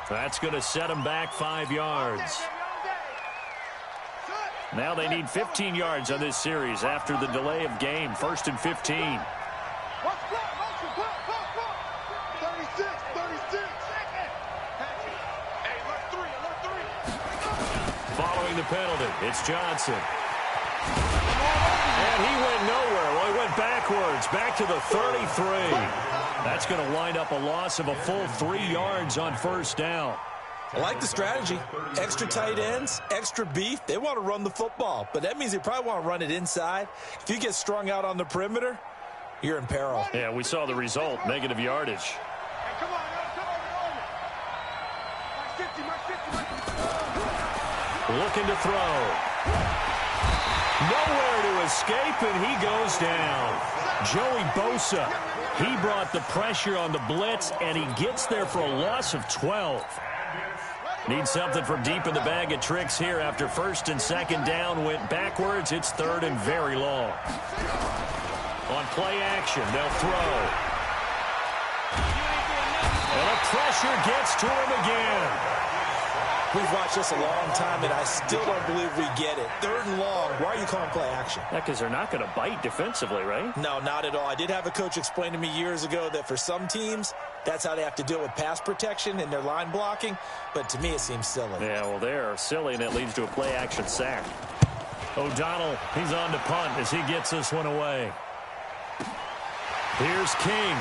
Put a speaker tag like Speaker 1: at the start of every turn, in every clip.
Speaker 1: That's going to set them back 5 yards. Now they need 15 yards on this series after the delay of game. 1st and 15. Following the penalty, it's Johnson. And he went nowhere. Well, he went backwards, back to the 33. That's going to wind up a loss of a full 3 yards on 1st down.
Speaker 2: I like the strategy. Extra tight ends, extra beef. They want to run the football, but that means they probably want to run it inside. If you get strung out on the perimeter, you're in peril.
Speaker 1: Yeah, we saw the result, negative yardage. Looking to throw. Nowhere to escape, and he goes down. Joey Bosa, he brought the pressure on the blitz, and he gets there for a loss of 12. Needs something from deep in the bag of tricks here after 1st and 2nd down went backwards. It's 3rd and very long. On play action, they'll throw. And the pressure gets to him again.
Speaker 2: We've watched this a long time, and I still don't believe we get it. 3rd and long. Why are you calling play action?
Speaker 1: Yeah, because they're not going to bite defensively, right?
Speaker 2: No, not at all. I did have a coach explain to me years ago that for some teams, that's how they have to deal with pass protection and their line blocking. But to me, it seems silly.
Speaker 1: Yeah, well, they're silly, and it leads to a play action sack. O'Donnell, he's on to punt as he gets this one away. Here's King.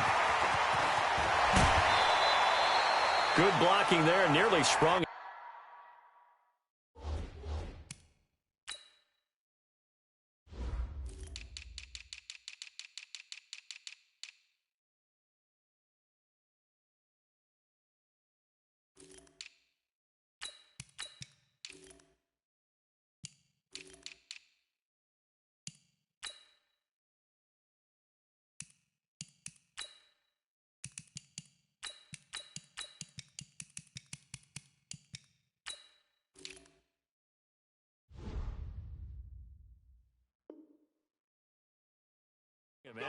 Speaker 1: Good blocking there, nearly sprung.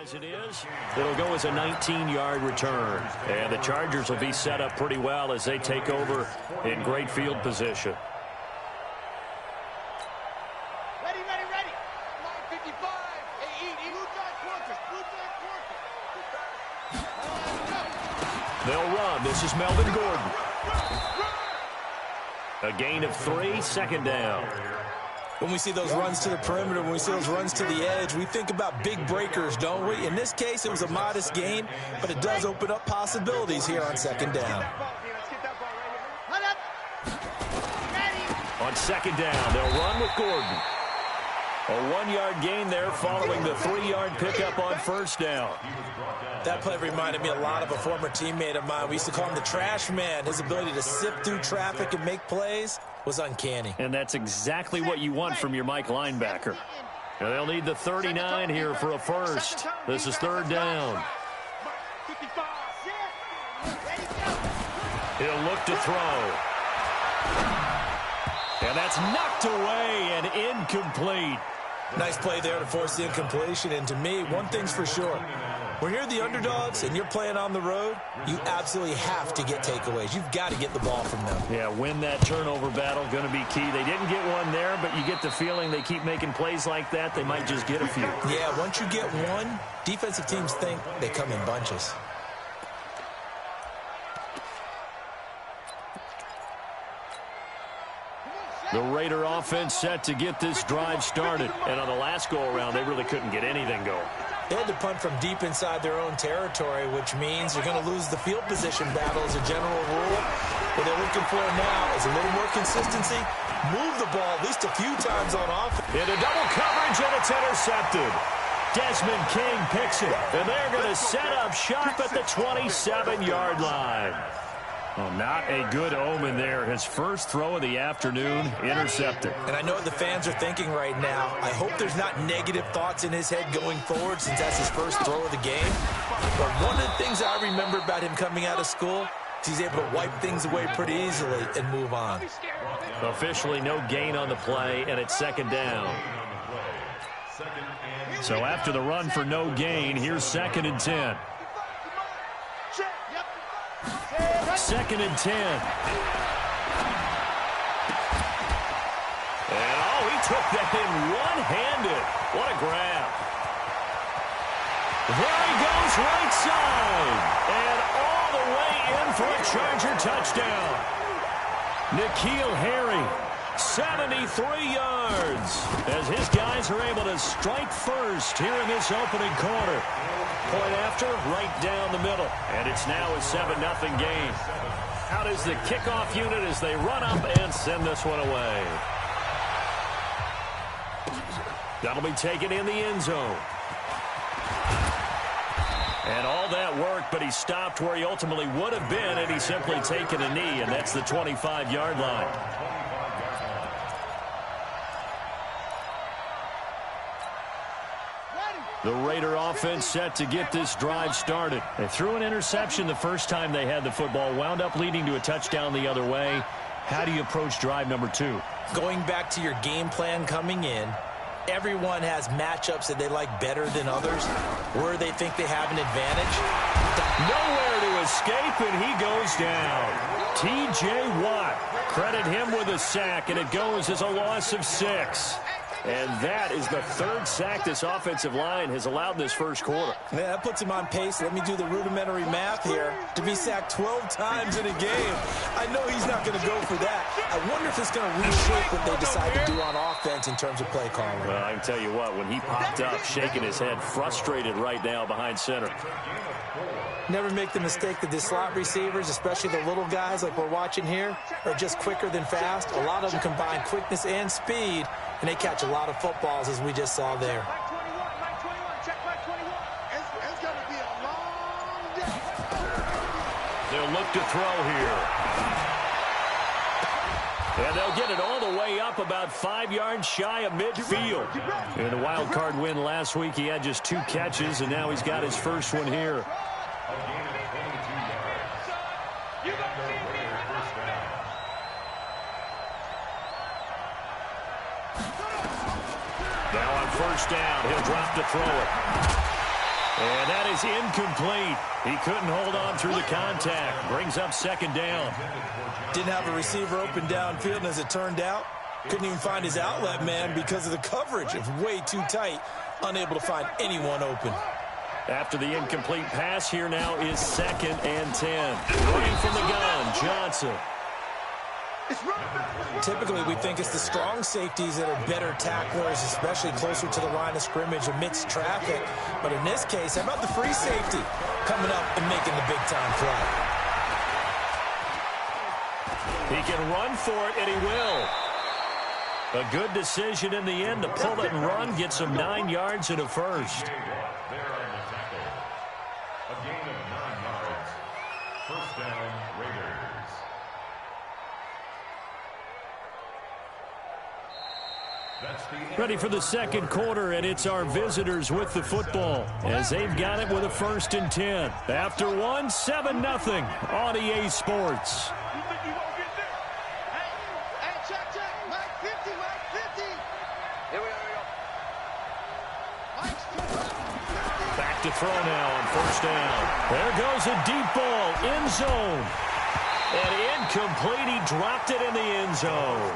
Speaker 1: As it is, it'll go as a 19-yard return. And the Chargers will be set up pretty well as they take over in great field position.
Speaker 3: Ready. 55.
Speaker 1: They'll run. This is Melvin Gordon. A gain of 3, 2nd down.
Speaker 2: When we see those runs to the perimeter, when we see those runs to the edge, we think about big breakers, don't we? In this case, it was a modest gain, but it does open up possibilities here on 2nd down.
Speaker 1: On 2nd down, they'll run with Gordon. A 1-yard gain there following the 3-yard pickup on 1st down.
Speaker 2: That play reminded me a lot of a former teammate of mine. We used to call him the trash man. His ability to sift through traffic and make plays was uncanny.
Speaker 1: And that's exactly what you want from your Mike linebacker. Now they'll need the 39 here for a 1st. This is 3rd down. He'll look to throw. And that's knocked away and incomplete.
Speaker 2: Nice play there to force the incompletion. And to me, one thing's for sure. When you're the underdogs and you're playing on the road, you absolutely have to get takeaways. You've got to get the ball from them.
Speaker 1: Yeah, win that turnover battle, going to be key. They didn't get one there, but you get the feeling they keep making plays like that, they might just get a few.
Speaker 2: Yeah, once you get one, defensive teams think they come in bunches.
Speaker 1: The Raider offense set to get this drive started. And on the last go-around, they really couldn't get anything going.
Speaker 2: They had to punt from deep inside their own territory, which means you're going to lose the field position battle as a general rule. What they're looking for now is a little more consistency. Move the ball at least a few times on offense.
Speaker 1: Into double coverage, and it's intercepted. Desmond King picks it, and they're going to set up shop at the 27-yard line. Well, not a good omen there. His first throw of the afternoon, intercepted.
Speaker 2: And I know what the fans are thinking right now. I hope there's not negative thoughts in his head going forward since that's his first throw of the game. But one of the things I remember about him coming out of school is he's able to wipe things away pretty easily and move on.
Speaker 1: Officially no gain on the play, and it's 2nd down. So after the run for no gain, here's 2nd and 10. 2nd and 10. And, oh, he took that in one-handed. What a grab. There he goes right side. And all the way in for a Charger touchdown. N'Keal Harry, 73 yards, as his guys are able to strike first here in this opening quarter. Point after, right down the middle. And it's now a 7-0 game. Out is the kickoff unit as they run up and send this one away. That'll be taken in the end zone. And all that work, but he stopped where he ultimately would have been, and he's simply taken a knee, and that's the 25-yard line. The Raider offense set to get this drive started. They threw an interception the first time they had the football, wound up leading to a touchdown the other way. How do you approach drive number 2?
Speaker 2: Going back to your game plan coming in, everyone has matchups that they like better than others, where they think they have an advantage.
Speaker 1: Nowhere to escape, and he goes down. T.J. Watt, credit him with a sack, and it goes as a loss of 6. And that is the 3rd sack this offensive line has allowed this first quarter.
Speaker 2: Yeah, that puts him on pace. Let me do the rudimentary math here. To be sacked 12 times in a game, I know he's not going to go for that. I wonder if it's going to reshape what they decide to do on offense in terms of play calling.
Speaker 1: Well, I can tell you what, when he popped up, shaking his head, frustrated right now behind center.
Speaker 2: Never make the mistake that the slot receivers, especially the little guys like we're watching here, are just quicker than fast. A lot of them combine quickness and speed, and they catch a lot of footballs, as we just saw there.
Speaker 1: They'll look to throw here. And they'll get it all the way up about 5 yards shy of midfield. In the wild card win last week, he had just 2 catches, and now he's got his first one here. Now on first down, he'll drop to throw it. And that is incomplete. He couldn't hold on through the contact. Brings up 2nd down.
Speaker 2: Didn't have a receiver open downfield, and as it turned out, couldn't even find his outlet man because of the coverage. It was way too tight, unable to find anyone open.
Speaker 1: After the incomplete pass, here now is 2nd and 10. Running from the gun, Johnson.
Speaker 2: Typically, we think it's the strong safeties that are better tacklers, especially closer to the line of scrimmage amidst traffic. But in this case, how about the free safety coming up and making the big-time play?
Speaker 1: He can run for it, and he will. A good decision in the end to pull it and run, gets him 9 yards and a first.
Speaker 4: A gain of 9 yards. First down, Raiders.
Speaker 1: Ready for the second quarter, and it's our visitors with the football as they've got it with a 1st and 10. After 1, 7-0 on EA Sports. Back to throw now on first down. There goes a deep ball, end zone. And incomplete, he dropped it in the end zone.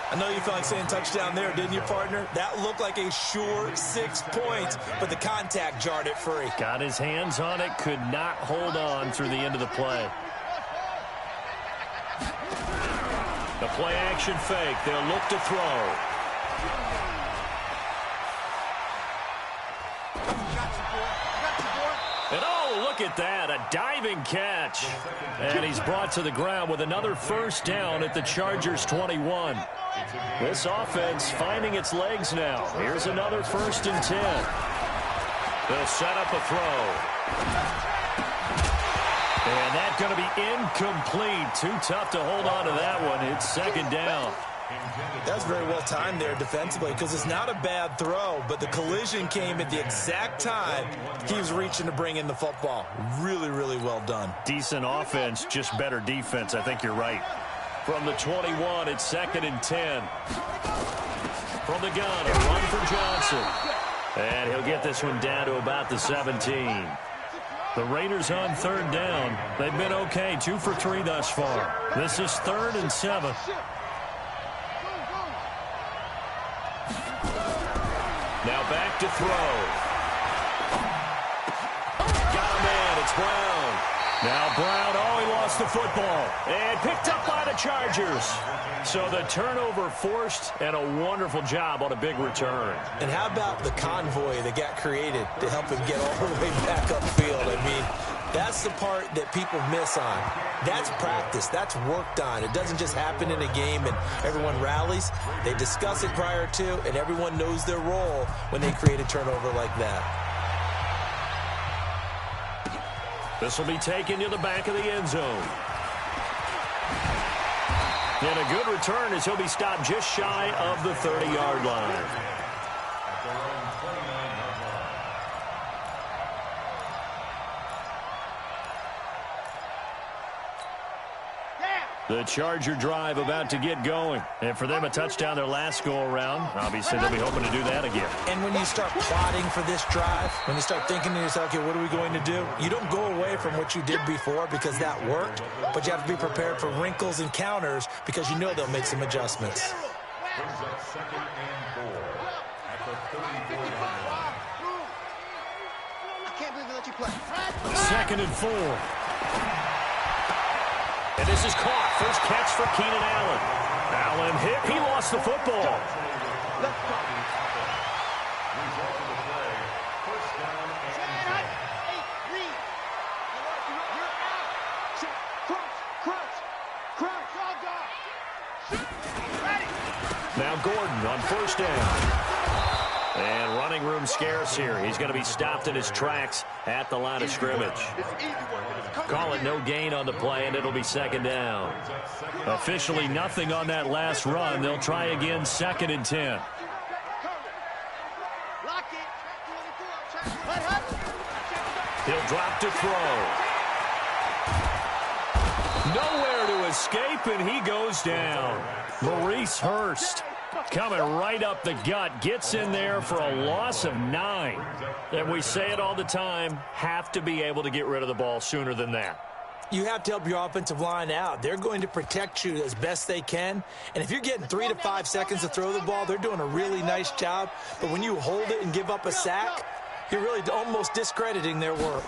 Speaker 2: I know you felt like saying touchdown there, didn't you, partner? That looked like a sure 6 points, but the contact jarred it free.
Speaker 1: Got his hands on it, could not hold on through the end of the play. The play action fake. They'll look to throw. And oh, look at that, a diving catch. And he's brought to the ground with another first down at the Chargers' 21. This offense finding its legs now. Here's another 1st and 10. They'll set up a throw. And that's going to be incomplete. Too tough to hold on to that one. It's 2nd down.
Speaker 2: That's very well timed there defensively because it's not a bad throw, but the collision came at the exact time he was reaching to bring in the football. Really, really well done.
Speaker 1: Decent offense, just better defense. I think you're right. From the 21, it's 2nd and 10. From the gun, a run for Johnson. And he'll get this one down to about the 17. The Raiders on third down. They've been okay, 2 for 3 thus far. This is 3rd and 7. Now back to throw. Got a man. It's Brown. Now Brown, he lost the football. And picked up by the Chargers. So the turnover forced, and a wonderful job on a big return.
Speaker 2: And how about the convoy that got created to help him get all the way back upfield? I mean, that's the part that people miss on. That's practice. That's worked on. It doesn't just happen in a game and everyone rallies. They discuss it prior to, and everyone knows their role when they create a turnover like that.
Speaker 1: This will be taken to the back of the end zone. And a good return as he'll be stopped just shy of the 30-yard line. The Charger drive about to get going. And for them, a touchdown their last go-around. Obviously, they'll be hoping to do that again.
Speaker 2: And when you start plotting for this drive, when you start thinking to yourself, okay, what are we going to do? You don't go away from what you did before because that worked, but you have to be prepared for wrinkles and counters because you know they'll make some adjustments.
Speaker 4: Brings up 2nd and 4 at the 34-yard line.
Speaker 3: I can't believe they let you play.
Speaker 1: 2nd and 4. And this is caught. First catch for Keenan Allen. Allen hit. He lost the football.
Speaker 3: Let's go.
Speaker 4: Result of the play, 1st down and 10.
Speaker 3: Hey, read. You're out. Crunch. Crunch. All gone. Ready.
Speaker 1: Now Gordon on 1st down. And running room scarce here. He's going to be stopped in his tracks at the line of scrimmage. Call it no gain on the play, and it'll be 2nd down. Officially nothing on that last run. They'll try again, 2nd and 10.
Speaker 3: Lock it.
Speaker 1: He'll drop to throw. Nowhere to escape, and he goes down. Maurice Hurst coming right up the gut, gets in there for a loss of 9. And we say it all the time, have to be able to get rid of the ball sooner than that.
Speaker 2: You have to help your offensive line out. They're going to protect you as best they can. And if you're getting 3 to 5 seconds to throw the ball, they're doing a really nice job. But when you hold it and give up a sack, you're really almost discrediting their work.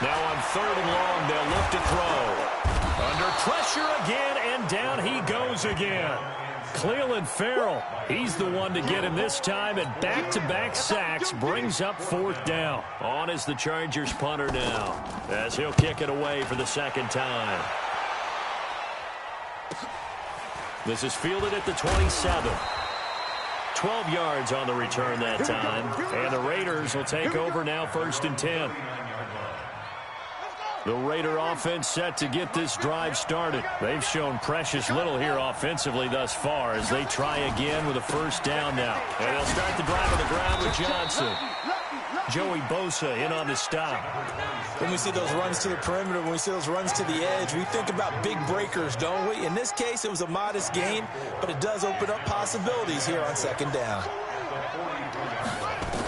Speaker 1: Now on 3rd and long, they'll look to throw. Under pressure again, and down he goes again. Cleveland Farrell, he's the one to get him this time, and back-to-back sacks brings up 4th down. On is the Chargers punter now, as he'll kick it away for the 2nd time. This is fielded at the 27. 12 yards on the return that time, and the Raiders will take over now 1st and 10. The Raider offense set to get this drive started. They've shown precious little here offensively thus far as they try again with a 1st down now. And they'll start the drive on the ground with Johnson. Joey Bosa in on the stop.
Speaker 2: When we see those runs to the perimeter, when we see those runs to the edge, we think about big breakers, don't we? In this case, it was a modest gain, but it does open up possibilities here on 2nd down.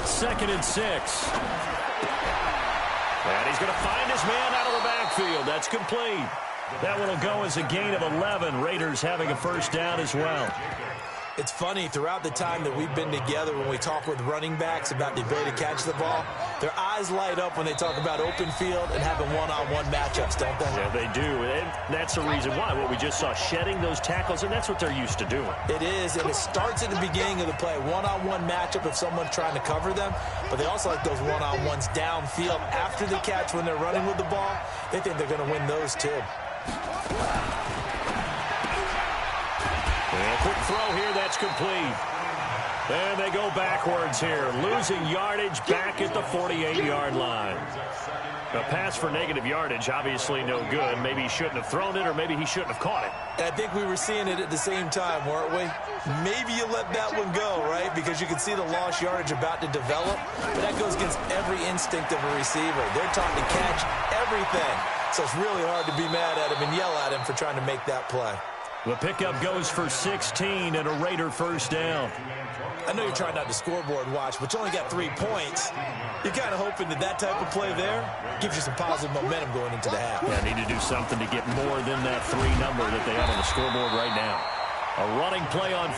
Speaker 1: 2nd and 6. And he's going to find his man out of the backfield. That's complete. That one will go as a gain of 11. Raiders having a 1st down as well.
Speaker 2: It's funny, throughout the time that we've been together, when we talk with running backs about the ability to catch the ball, their eyes light up when they talk about open field and having one-on-one matchups, don't they?
Speaker 1: Yeah, they do. And that's the reason why. What we just saw, shedding those tackles, and that's what they're used to doing.
Speaker 2: It is, and it starts at the beginning of the play. One-on-one matchup if someone's trying to cover them, but they also like those one-on-ones downfield after the catch when they're running with the ball. They think they're going to win those too.
Speaker 1: And a quick throw here, that's complete. And they go backwards here, losing yardage back at the 48-yard line. A pass for negative yardage, obviously no good. Maybe he shouldn't have thrown it, or maybe he shouldn't have caught it.
Speaker 2: I think we were seeing it at the same time, weren't we? Maybe you let that one go, right? Because you can see the lost yardage about to develop. But that goes against every instinct of a receiver. They're taught to catch everything. So it's really hard to be mad at him and yell at him for trying to make that play.
Speaker 1: The pickup goes for 16 and a Raider first down.
Speaker 2: I know you're trying not to scoreboard watch, but you only got 3 points. You're kind of hoping that that type of play there gives you some positive momentum going into the half.
Speaker 1: Yeah, need to do something to get more than that 3 number that they have on the scoreboard right now. A running play on...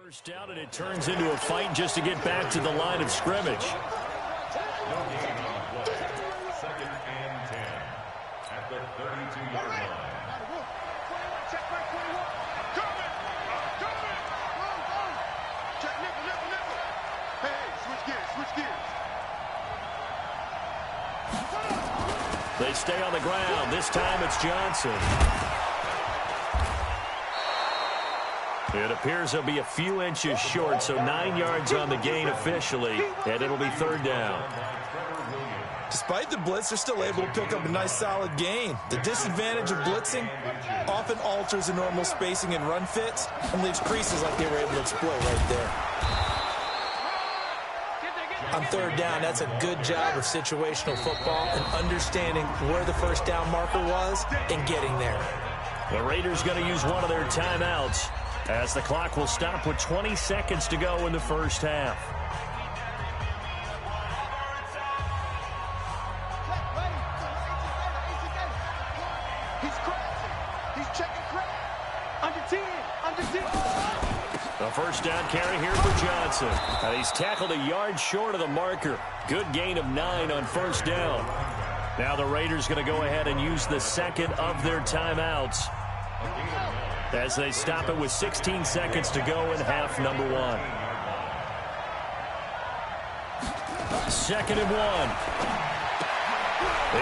Speaker 1: First down, and it turns into a fight just to get back to the line of scrimmage.
Speaker 4: Second and 10 at the 32-yard line.
Speaker 3: Check back 21. Coming. Check nickel. Hey, switch gears.
Speaker 1: They stay on the ground. This time it's Johnson. It appears they'll be a few inches short, so 9 yards on the gain officially, and it'll be third down.
Speaker 2: Despite the blitz, they're still able to pick up a nice solid gain. The disadvantage of blitzing often alters the normal spacing and run fits and leaves creases like they were able to exploit right there. On third down, that's a good job of situational football and understanding where the first down marker was and getting there.
Speaker 1: The Raiders going to use one of their timeouts, as the clock will stop with 20 seconds to go in the first half.
Speaker 3: He's checking crack. Under 10.
Speaker 1: The first down carry here for Johnson. And he's tackled a yard short of the marker. Good gain of 9 on first down. Now the Raiders going to go ahead and use the second of their timeouts, as they stop it with 16 seconds to go in half number 1. Second and 1.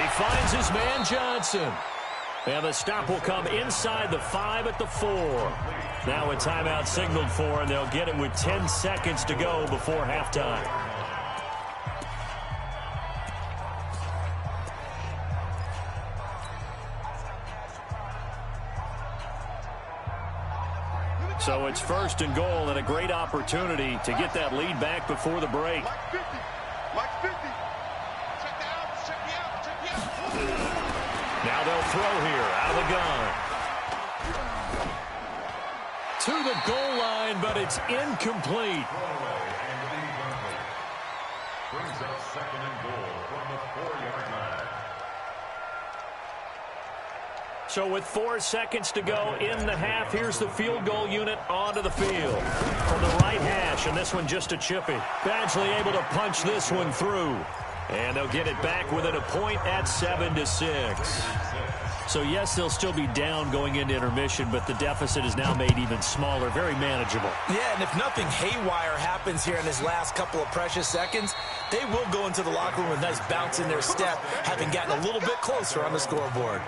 Speaker 1: He finds his man Johnson. And the stop will come inside the 5 at the 4. Now a timeout signaled for, and they'll get it with 10 seconds to go before halftime. So it's first and goal, and a great opportunity to get that lead back before the break.
Speaker 3: Like 50. Check the out.
Speaker 1: Now they'll throw here out of the gun. To the goal line, but it's incomplete.
Speaker 4: Brings up second and goal from the 4-yard line.
Speaker 1: So with 4 seconds to go in the half, here's the field goal unit onto the field. From the right hash, and this one just a chippy. Badgley able to punch this one through. And they'll get it back within a point at 7-6. So, yes, they'll still be down going into intermission, but the deficit is now made even smaller, very manageable.
Speaker 2: Yeah, and if nothing haywire happens here in his last couple of precious seconds, they will go into the locker room with a nice bounce in their step, having gotten a little bit closer on the scoreboard.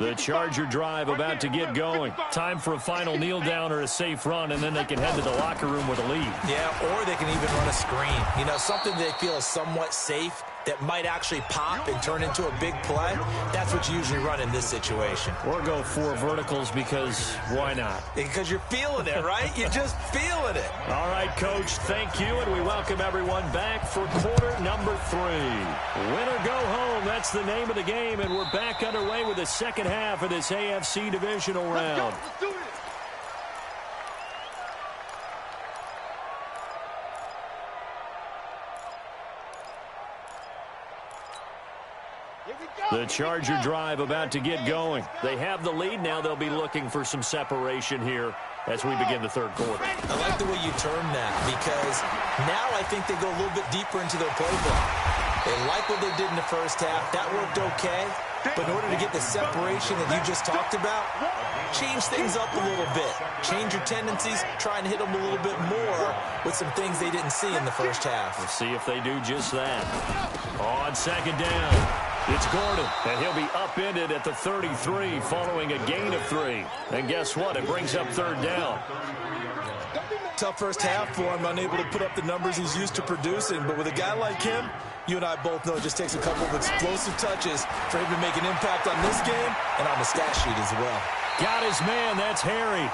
Speaker 1: The Charger drive about to get going. Time for a final kneel down or a safe run, and then they can head to the locker room with a lead.
Speaker 2: Yeah, or they can even run a screen. You know, something they feel is somewhat safe that might actually pop and turn into a big play. That's what you usually run in this situation.
Speaker 1: Or go 4 verticals, because why not?
Speaker 2: Because you're feeling it, right? You're just feeling it.
Speaker 1: All right, Coach, thank you, and we welcome everyone back for quarter number 3. Win or go home, that's the name of the game, and we're back underway with the second half of this AFC divisional round.
Speaker 3: Let's do this.
Speaker 1: The Charger drive about to get going. They have the lead. Now they'll be looking for some separation here as we begin the third quarter.
Speaker 2: I like the way you term that, because now I think they go a little bit deeper into their playbook. They like what they did in the first half. That worked okay. But in order to get the separation that you just talked about, change things up a little bit. Change your tendencies, try and hit them a little bit more with some things they didn't see in the first half.
Speaker 1: We'll see if they do just that. On second down, It's Gordon, and he'll be upended at the 33 following a gain of 3. And guess what? It brings up third down.
Speaker 2: Tough first half for him, unable to put up the numbers he's used to producing. But with a guy like him, you and I both know it just takes a couple of explosive touches for him to make an impact on this game and on the stat sheet as well.
Speaker 1: Got his man. That's Harry.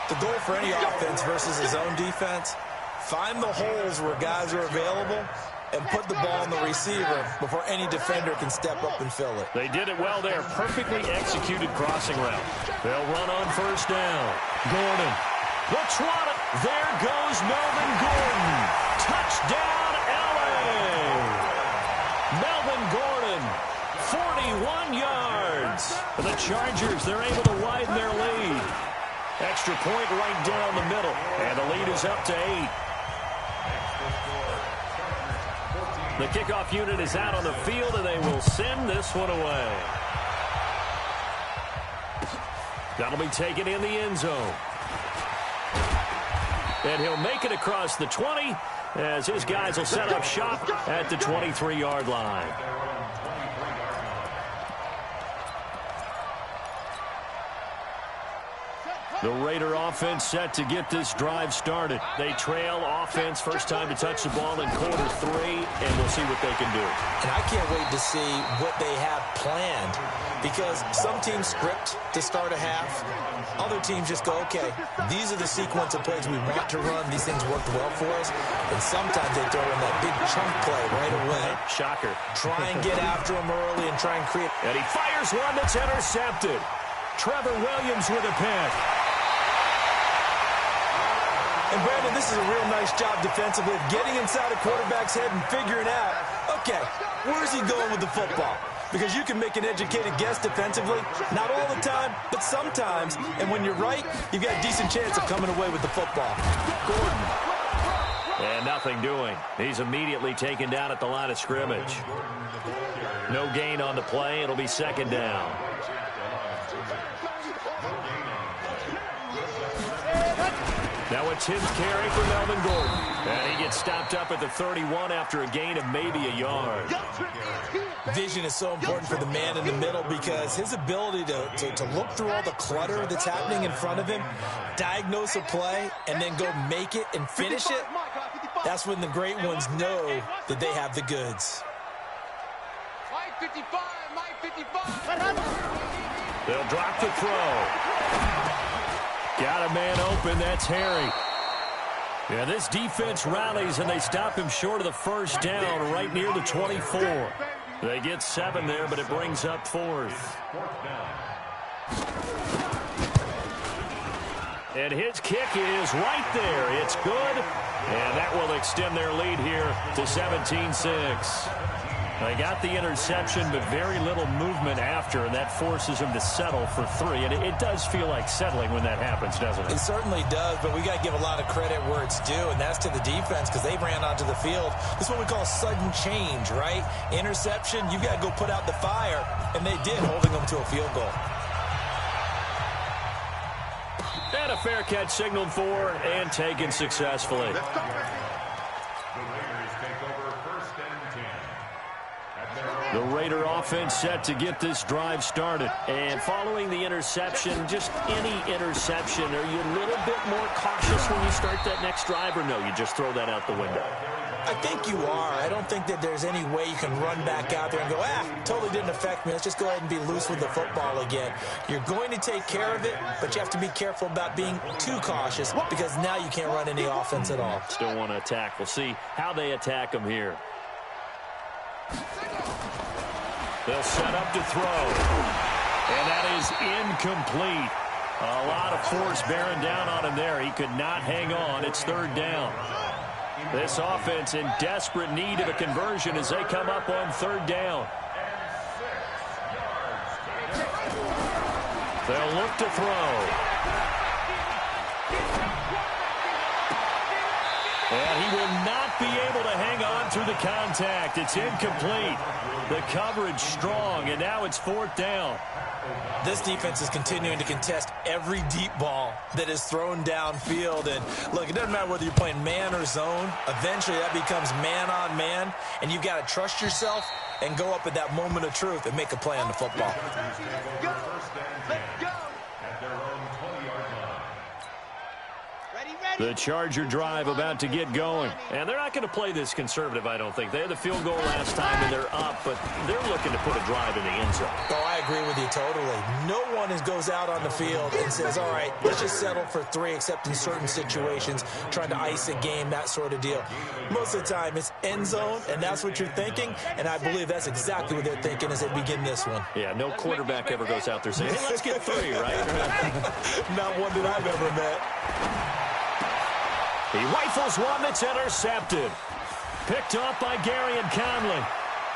Speaker 2: The goal for any offense versus his own defense, find the holes where guys are available and put the ball on the receiver before any defender can step up and fill it.
Speaker 1: They did it well there. Perfectly executed crossing route. They'll run on first down. Gordon. The trot. There goes Melvin Gordon. Touchdown, L.A. Melvin Gordon, 41 yards. The Chargers, they're able to widen their lead. Extra point right down the middle. And the lead is up to 8. The kickoff unit is out on the field, and they will send this one away. That'll be taken in the end zone. And he'll make it across the 20 as his guys will set up shop at the 23-yard line. The Raider offense set to get this drive started. They trail offense first time to touch the ball in quarter 3, and we'll see what they can do.
Speaker 2: And I can't wait to see what they have planned, because some teams script to start a half. Other teams just go, okay, these are the sequence of plays we want to run. These things worked well for us. And sometimes they throw in that big chunk play right away.
Speaker 1: Shocker.
Speaker 2: Try and get after him early and try and create.
Speaker 1: And he fires one that's intercepted. Trevor Williams with a pick.
Speaker 2: And, Brandon, this is a real nice job defensively of getting inside a quarterback's head and figuring out, okay, where's he going with the football? Because you can make an educated guess defensively, not all the time, but sometimes. And when you're right, you've got a decent chance of coming away with the football.
Speaker 1: Gordon. And nothing doing. He's immediately taken down at the line of scrimmage. No gain on the play. It'll be second down. Now a 10th carry for Melvin Gordon. And he gets stopped up at the 31 after a gain of maybe a yard.
Speaker 2: Vision is so important for the man in the middle, because his ability to look through all the clutter that's happening in front of him, diagnose a play, and then go make it and finish it, that's when the great ones know that they have the goods.
Speaker 3: Mike 55, Mike 55.
Speaker 1: They'll drop the throw. Got a man open. That's Harry. Yeah, this defense rallies, and they stop him short of the first down right near the 24. They get 7 there, but it brings up 4th. And his kick is right there. It's good, and that will extend their lead here to 17-6. They got the interception, but very little movement after, and that forces them to settle for 3. And it does feel like settling when that happens, doesn't it?
Speaker 2: It certainly does, but we got to give a lot of credit where it's due, and that's to the defense, because they ran onto the field. This is what we call sudden change, right? Interception, you got to go put out the fire, and they did, holding them to a field goal.
Speaker 1: And a fair catch signaled for and taken successfully. The Raider offense set to get this drive started. And following the interception, just any interception, are you a little bit more cautious when you start that next drive, or no, you just throw that out the window?
Speaker 2: I think you are. I don't think that there's any way you can run back out there and go, totally didn't affect me. Let's just go ahead and be loose with the football again. You're going to take care of it, but you have to be careful about being too cautious, because now you can't run any offense at all.
Speaker 1: Still want to attack. We'll see how they attack them here. They'll set up to throw. And that is incomplete. A lot of force bearing down on him there. He could not hang on. It's 3rd down. This offense in desperate need of a conversion as they come up on 3rd down. They'll look to throw. And he will not be able to hang on through the contact. It's incomplete. The coverage strong, and now it's 4th down.
Speaker 2: This defense is continuing to contest every deep ball that is thrown downfield. And, look, it doesn't matter whether you're playing man or zone. Eventually, that becomes man-on-man, and you've got to trust yourself and go up at that moment of truth and make a play on the football.
Speaker 1: The Charger drive about to get going. And they're not going to play this conservative, I don't think. They had the field goal last time, and they're up, but they're looking to put a drive in the end zone.
Speaker 2: Oh, I agree with you totally. No one goes out on the field and says, all right, let's just settle for 3, except in certain situations, trying to ice a game, that sort of deal. Most of the time, it's end zone, and that's what you're thinking, and I believe that's exactly what they're thinking as they begin this one.
Speaker 1: Yeah, no quarterback ever goes out there saying, hey, let's get 3, right?
Speaker 2: Not one that I've ever met.
Speaker 1: He rifles one that's intercepted. Picked up by Gary and Conley.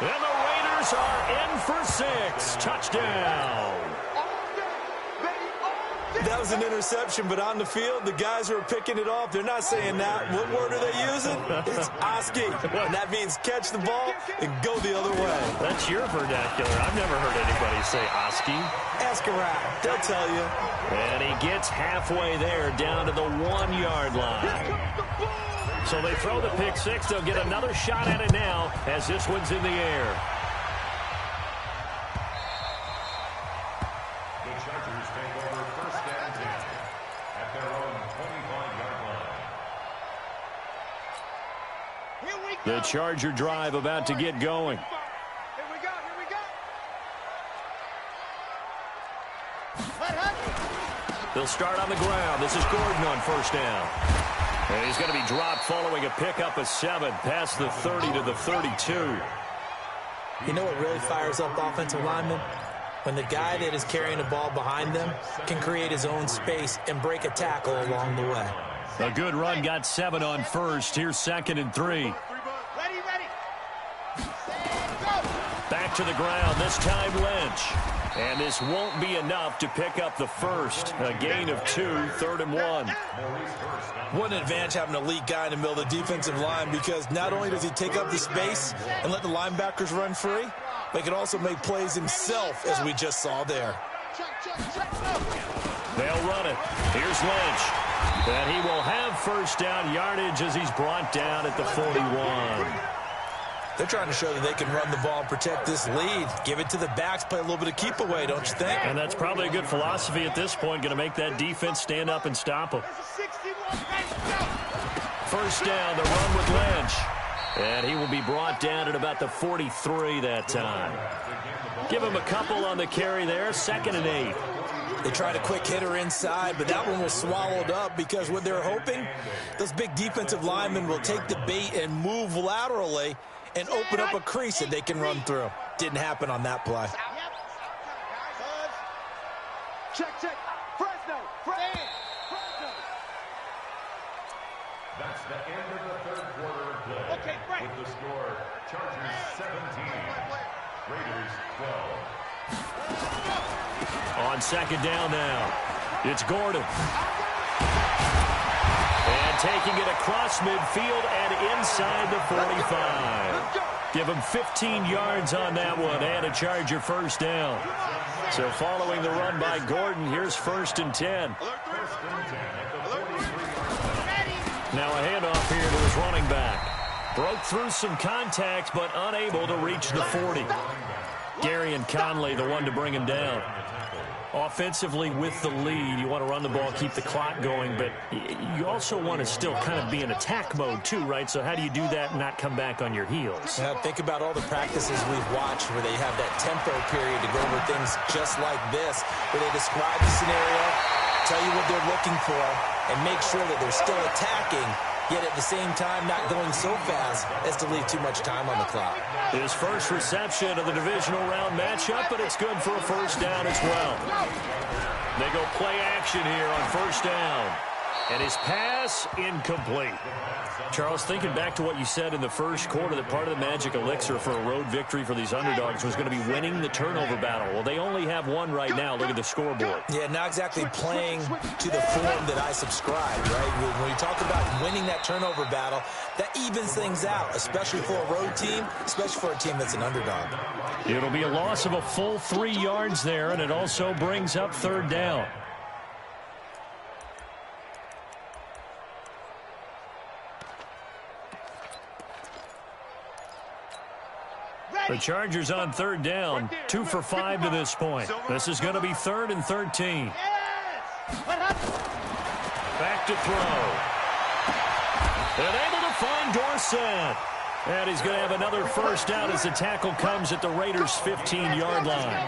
Speaker 1: And the Raiders are in for 6. Touchdown.
Speaker 2: That was an interception, but on the field, the guys who are picking it off, they're not saying that. What word are they using? It's Oski. And that means catch the ball and go the other way.
Speaker 1: That's your vernacular. I've never heard anybody say Oski.
Speaker 2: Ask around. They'll tell you.
Speaker 1: And he gets halfway there down to the 1-yard line. So they throw the pick 6. They'll get another shot at it now as this one's in the air.
Speaker 4: The Chargers take over 1st and 10 at their own 25-yard line.
Speaker 1: The Charger drive about to get going.
Speaker 3: Here we go.
Speaker 1: They'll start on the ground. This is Gordon on 1st down. And he's going to be dropped following a pickup of 7 past the 30 to the 32.
Speaker 2: You know what really fires up offensive linemen? When the guy that is carrying the ball behind them can create his own space and break a tackle along the way.
Speaker 1: A good run got 7 on 1st. Here's 2nd and 3. Back to the ground, this time Lynch. And this won't be enough to pick up the 1st. A gain of 2, 3rd and 1.
Speaker 2: What an advantage having an elite guy in the middle of the defensive line, because not only does he take up the space and let the linebackers run free, but he can also make plays himself, as we just saw there.
Speaker 1: They'll run it. Here's Lynch. And he will have 1st down yardage as he's brought down at the 41.
Speaker 2: They're trying to show that they can run the ball and protect this lead. Give it to the backs, play a little bit of keep away, don't you think?
Speaker 1: And that's probably a good philosophy at this point, going to make that defense stand up and stop them. 1st down, the run with Lynch. And he will be brought down at about the 43 that time. Give him a couple on the carry there, 2nd and 8.
Speaker 2: They tried a quick hitter inside, but that one was swallowed up because what they're hoping, those big defensive linemen will take the bait and move laterally and open up a crease that they can run through. Didn't happen on that play.
Speaker 3: Check. Fresno.
Speaker 4: That's the end of the 3rd quarter of play.
Speaker 3: Okay, right.
Speaker 4: With the score, Chargers 17, Raiders 12.
Speaker 1: On 2nd down now, it's Gordon. And taking it across midfield and inside the 45. Give him 15 yards on that one and a Charger 1st down. So following the run by Gordon, here's 1st and 10. Now a handoff here to his running back. Broke through some contact, but unable to reach the 40. Gary and Conley, the one to bring him down. Offensively with the lead, you want to run the ball, keep the clock going, but you also want to still kind of be in attack mode too, right? So how do you do that and not come back on your heels?
Speaker 2: Yeah, think about all the practices we've watched where they have that tempo period to go over things just like this, where they describe the scenario, tell you what they're looking for, and make sure that they're still attacking, yet at the same time not going so fast as to leave too much time on the clock.
Speaker 1: His first reception of the divisional round matchup, but it's good for a 1st down as well. They go play action here on 1st down. And his pass incomplete. Charles, thinking back to what you said in the first quarter, that part of the magic elixir for a road victory for these underdogs was going to be winning the turnover battle. Well, they only have one right now. Look at the scoreboard.
Speaker 2: Yeah, not exactly playing to the form that I subscribed, right? When you talk about winning that turnover battle, that evens things out, especially for a road team, especially for a team that's an underdog.
Speaker 1: It'll be a loss of a full 3 yards there, and it also brings up third down. The Chargers on third down, 2 for 5 to this point. This is going to be 3rd and 13. Back to throw. And able to find Dorsett. And he's going to have another first down as the tackle comes at the Raiders' 15-yard line.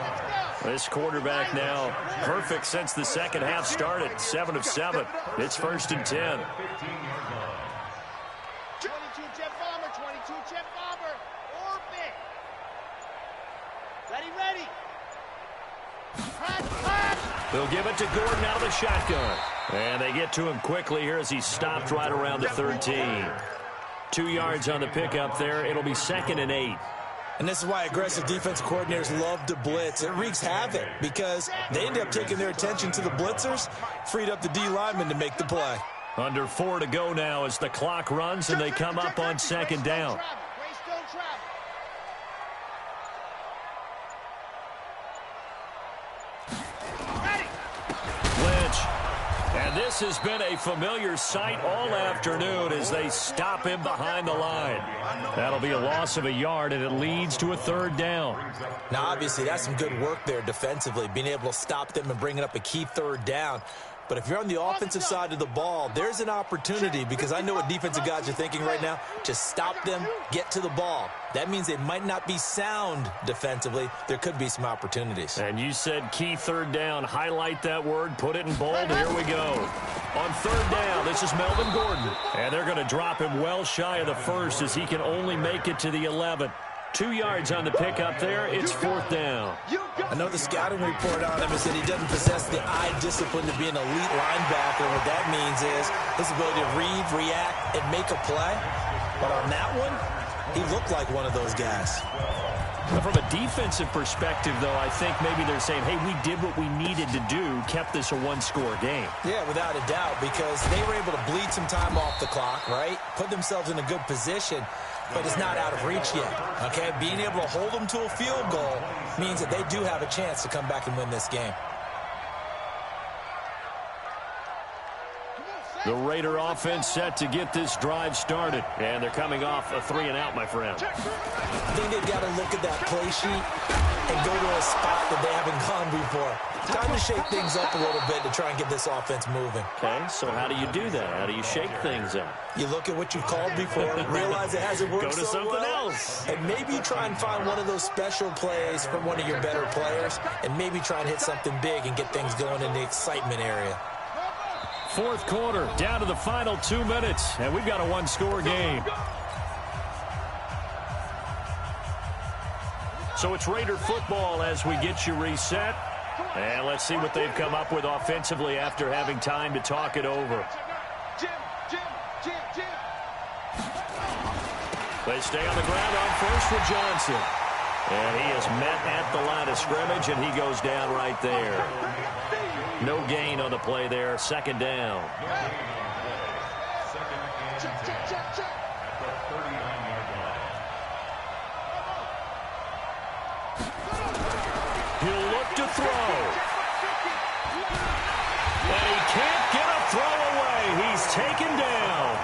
Speaker 1: This quarterback now perfect since the second half started, 7 of 7. It's 1st and 10.
Speaker 3: 22 jet bomber, 22 jet bomber. Orbit. Ready.
Speaker 1: They'll give it to Gordon out of the shotgun. And they get to him quickly here as he's stopped right around the 13. 2 yards on the pickup there. It'll be 2nd and 8.
Speaker 2: And this is why aggressive defensive coordinators love to blitz. It wreaks havoc because they end up taking their attention to the blitzers, freed up the D lineman to make the play.
Speaker 1: Under 4 to go now as the clock runs and they come up on 2nd down. And this has been a familiar sight all afternoon as they stop him behind the line. That'll be a loss of a yard, and it leads to a 3rd down.
Speaker 2: Now, obviously, that's some good work there defensively, being able to stop them and bringing up a key 3rd down. But if you're on the offensive side of the ball, there's an opportunity, because I know what defensive guys are thinking right now. Just stop them, get to the ball. That means they might not be sound defensively. There could be some opportunities.
Speaker 1: And you said key 3rd down. Highlight that word, put it in bold. Here we go. On 3rd down, this is Melvin Gordon. And they're going to drop him well shy of the 1st as he can only make it to the 11. 2 yards on the pickup there. It's 4th down.
Speaker 2: I know the scouting report on him is that he doesn't possess the eye discipline to be an elite linebacker. What that means is his ability to read, react, and make a play. But on that one, he looked like one of those guys.
Speaker 1: From a defensive perspective, though, I think maybe they're saying, hey, we did what we needed to do, kept this a one-score game.
Speaker 2: Yeah, without a doubt, because they were able to bleed some time off the clock, right? Put themselves in a good position, but it's not out of reach yet, okay? Being able to hold them to a field goal means that they do have a chance to come back and win this game.
Speaker 1: The Raider offense set to get this drive started. And they're coming off a 3-and-out, my friend.
Speaker 2: I think they've got to look at that play sheet and go to a spot that they haven't gone before. Time to shake things up a little bit to try and get this offense moving.
Speaker 1: Okay, so how do you do that? How do you shake things up?
Speaker 2: You look at what you've called before, realize it hasn't worked
Speaker 1: Go to
Speaker 2: so
Speaker 1: something
Speaker 2: well,
Speaker 1: else.
Speaker 2: and maybe you try and find one of those special plays from one of your better players, and maybe try and hit something big and get things going in the excitement area.
Speaker 1: 4th quarter, down to the final 2 minutes, and we've got a one-score game. So it's Raider football as we get you reset. And let's see what they've come up with offensively after having time to talk it over. They stay on the ground on 1st for Johnson. And he is met at the line of scrimmage, and he goes down right there. No gain on the play there. 2nd down. He'll look to throw. And he can't get a throw away. He's taken down.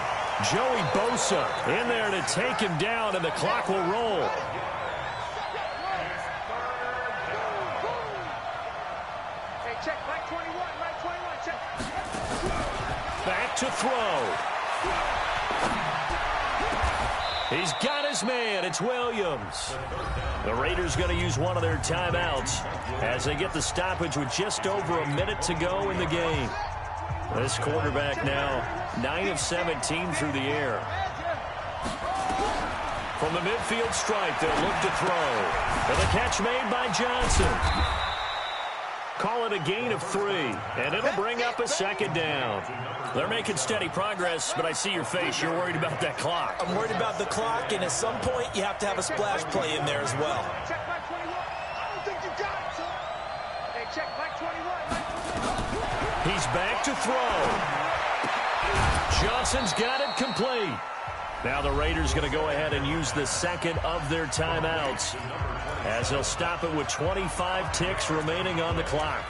Speaker 1: Joey Bosa in there to take him down, and the clock will roll.
Speaker 3: Check, right 21, check.
Speaker 1: Back to throw. He's got his man. It's Williams. The Raiders going to use one of their timeouts as they get the stoppage with just over a minute to go in the game. This quarterback now 9 of 17 through the air. From the midfield stripe, they'll look to throw. And the catch made by Johnson. Call it a gain of 3, and it'll bring up a second down. They're making steady progress, but I see your face. You're worried about that clock.
Speaker 2: I'm worried about the clock, and at some point, you have to have a splash play in there as well.
Speaker 3: Check back 21. I don't think you got it, sir. Hey, check back 21.
Speaker 1: He's back to throw. Johnson's got it complete. Now the Raiders going to go ahead and use the second of their timeouts, as they'll stop it with 25 ticks remaining on the clock.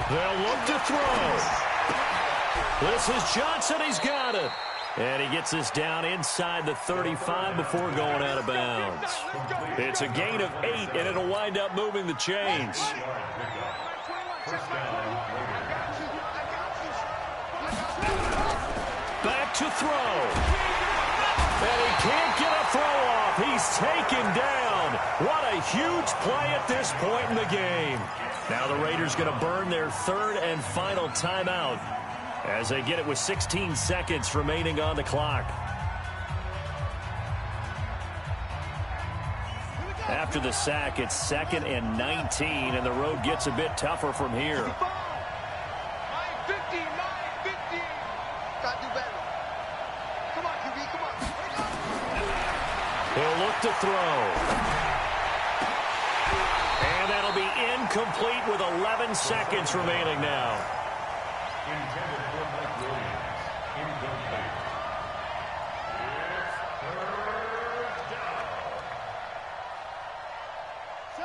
Speaker 1: They'll look to throw. This is Johnson. He's got it. And he gets this down inside the 35 before going out of bounds. It's a gain of 8, and it'll wind up moving the chains. Back to throw. And he can't get a throw off. He's taken down. What a huge play at this point in the game. Now the Raiders going to burn their third and final timeout, as they get it with 16 seconds remaining on the clock. After the sack, it's 2nd and 19, and the road gets a bit tougher from here.
Speaker 3: 15. Gotta do better. Come on, QB, come on.
Speaker 1: He'll look to throw. And that'll be incomplete with 11 seconds remaining now.
Speaker 4: Intended for Mike Williams. Incomplete. It's 3rd down.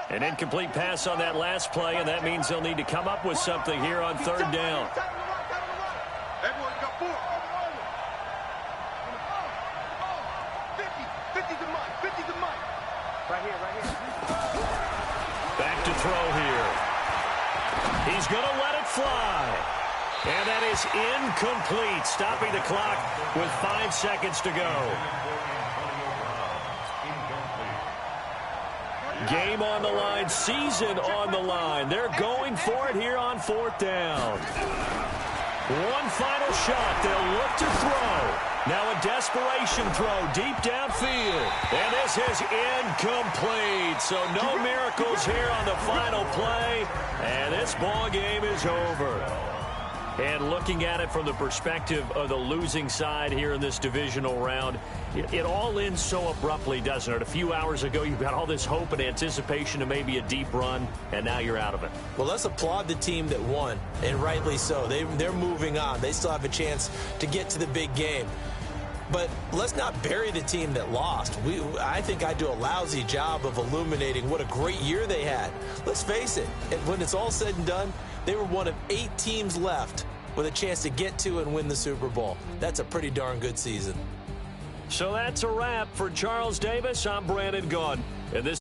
Speaker 1: An incomplete pass on that last play, and that means they'll need to come up with something here on 3rd down.
Speaker 3: Everyone got 4. 50 to Mike. 50 to Mike. Right here.
Speaker 1: Back to throw here. He's going to let it fly. And that is incomplete, stopping the clock with 5 seconds to go. Game on the line, season on the line. They're going for it here on 4th down. One final shot. They'll look to throw. Now a desperation throw deep downfield. And this is incomplete. So no miracles here on the final play. And this ball game is over. And looking at it from the perspective of the losing side here in this divisional round, it all ends so abruptly, doesn't it? A few hours ago, you've got all this hope and anticipation of maybe a deep run, and now you're out of it.
Speaker 2: Well, let's applaud the team that won, and rightly so. They're moving on. They still have a chance to get to the big game. But let's not bury the team that lost. I think I do a lousy job of illuminating what a great year they had. Let's face it, when it's all said and done, they were one of 8 teams left with a chance to get to and win the Super Bowl. That's a pretty darn good season.
Speaker 1: So that's a wrap for Charles Davis. I'm Brandon Gaudin. And this